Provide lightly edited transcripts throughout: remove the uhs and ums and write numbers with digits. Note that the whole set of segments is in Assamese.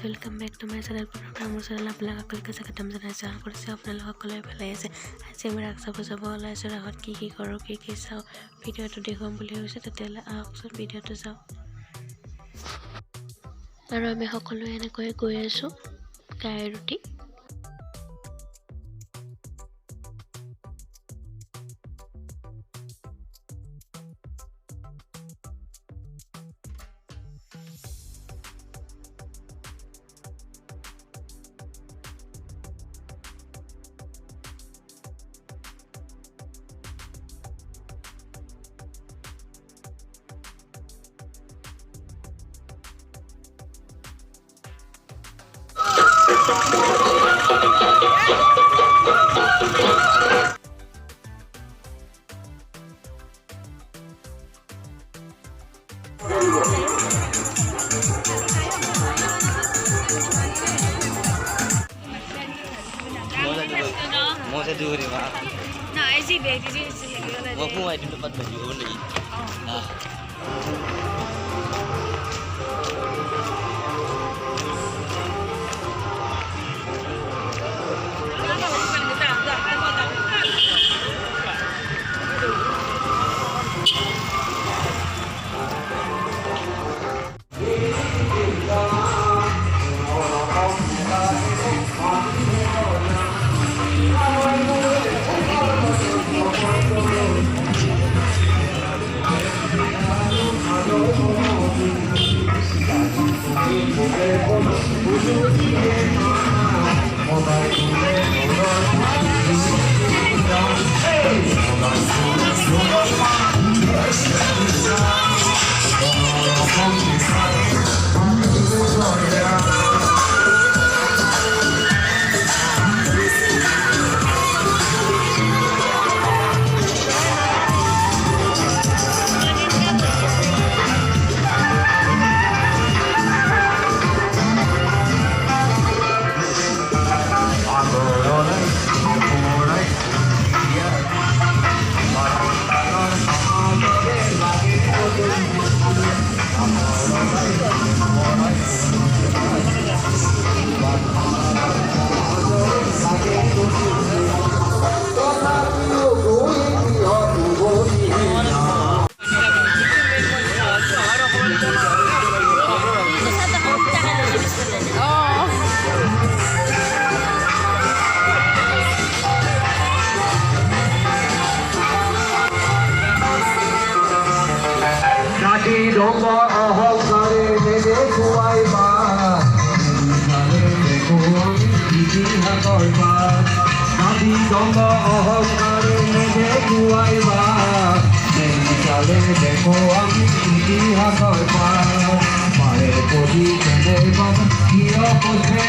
Welcome back to my channel মোৰ চেনেল আপোনালোকে স্বাগতম জনাইছোঁ। আশা কৰিছোঁ আপোনালোক সকলোৱে ভালে আছে। আজি আমি ৰাস চাব যাব ওলাইছোঁ। ৰাসত কি কৰোঁ কি চাওঁ ভিডিঅ'টো দেখুৱাম বুলি ভাবিছোঁ। তেতিয়াহ'লে আহকচোন ভিডিঅ'টো চাওঁ। আৰু আমি সকলোৱে এনেকৈ গৈ আছোঁ গাই ৰুটি। Mau saya dulu nih, Pak. Nah, sih baby sih. Mau mulai di tempat baju nih. Nah. Donggo ahok kare nede kuai ba, kare neko ami kiti hakoi ba. Nadi donggo ahok kare nede kuai ba, kare neko ami kiti hakoi ba. Mare kodi kene ba, kio kose.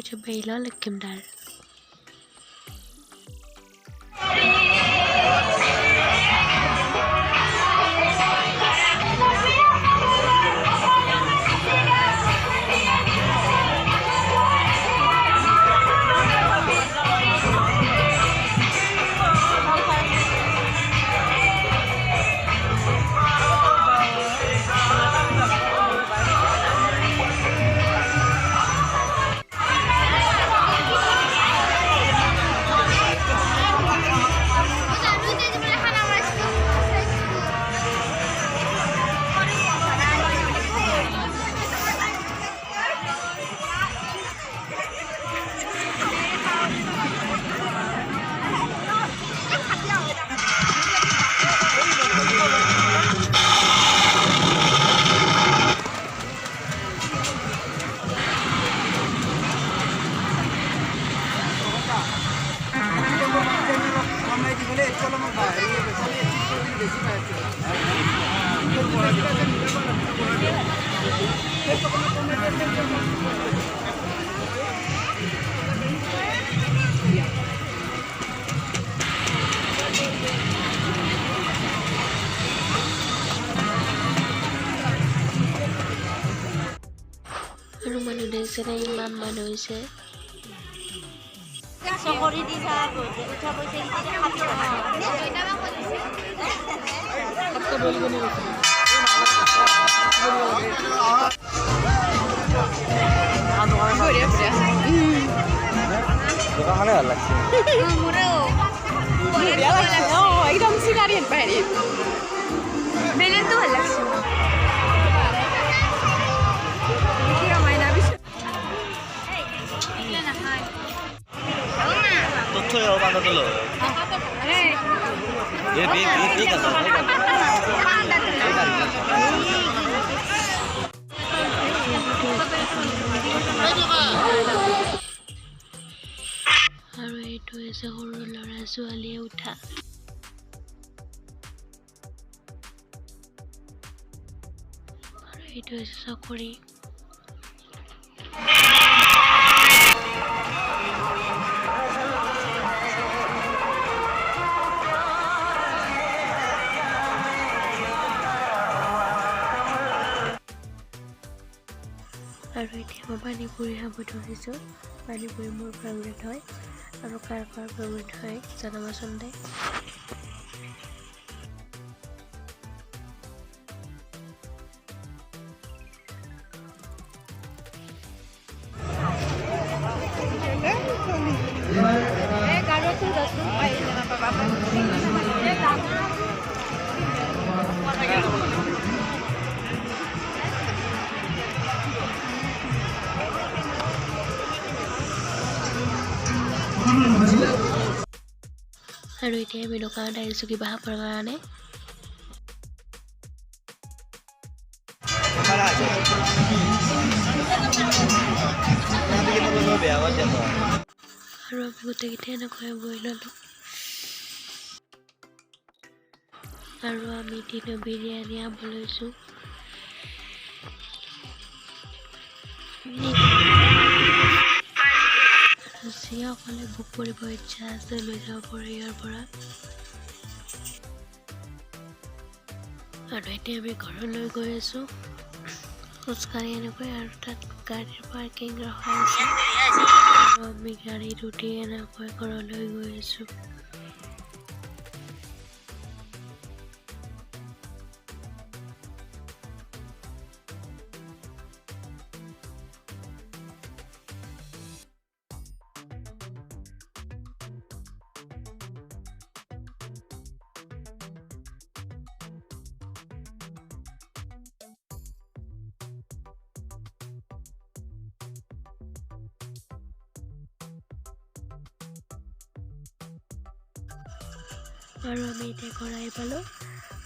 video beilo likim dar. আৰু মানুহ দেখিছে না ইমান মানুহ হৈছে চকৰি দি চাব উঠা পইচা দোকানখনে ভাল লাগছে একদম চিনাৰি বাইৰে বেলেনটো ভাল লাগছে তথ্য বান্ধা তোলো আৰু এইটো হৈছে সৰু ল'ৰা ছোৱালীয়ে উঠা আৰু এইটো হৈছে চকৰি আৰু এতিয়া মই পানীপুৰি খাব ধৰিছোঁ পানীপুৰি মোৰ ফেভৰেট হয় আৰু কাৰ ফেভৰেট হয় জনাবচোন দে আৰু এতিয়া আমি দোকানত আহিছোঁ কিবা খাবৰ কাৰণে আৰু আমি গোটেইকেইটা এনেকৈ বহি ল'লোঁ আৰু আমি দিনো বিৰিয়ানী খাব লৈছোঁ যিসকলে বুক কৰিব ইচ্ছা আছে লৈ যাব পাৰে ইয়াৰ পৰা আৰু এতিয়া আমি ঘৰলৈ গৈ আছোঁ খোজকাঢ়ি এনেকৈ আৰু তাত গাড়ীৰ পাৰ্কিং ৰখা আছে আৰু আমি গাড়ীত উঠি এনেকৈ ঘৰলৈ গৈ আছোঁ আৰু আমি এতিয়া ঘৰ আহি পালোঁ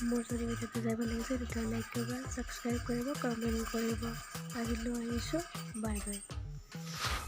মোৰ যদি ভিডিঅ'টো যাব লাগিছে তেতিয়া লাইক কৰিব ছাবস্ক্ৰাইব কৰিব কমেণ্ট কৰিব আজিলৈ আহিছোঁ বাই বাই